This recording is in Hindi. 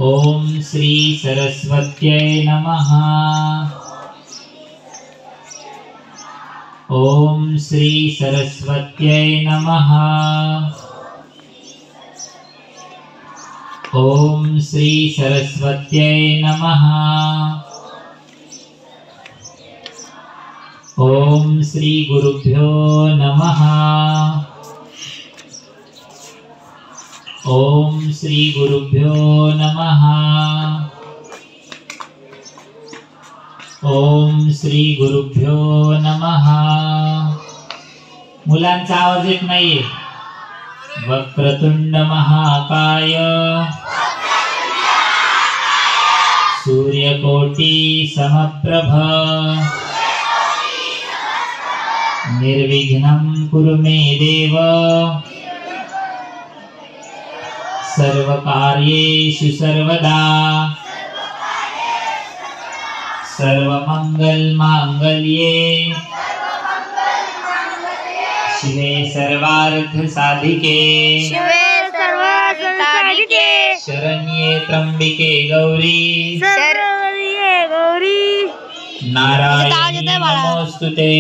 ओम श्री सरस्वत्यै नमः। ओम श्री सरस्वत्यै नमः। ओम श्री सरस्वत्यै नमः। ओम श्री गुरुभ्यो नमः। ओम श्री गुरुभ्यो नमः। ओम श्री गुरुभ्यो नमः। मुलांचा आवाज येत नाहीये। वक्रतुंड महाकाय सूर्यकोटि समप्रभ निर्विघ्नं कुरु मे देव सर्वकार्येषु सर्वदा सर्वमंगलमांगल्ये शिवे सर्वार्थसाधिके शरण्ये त्र्यंबिके गौरी नारायणी नमोस्तुते।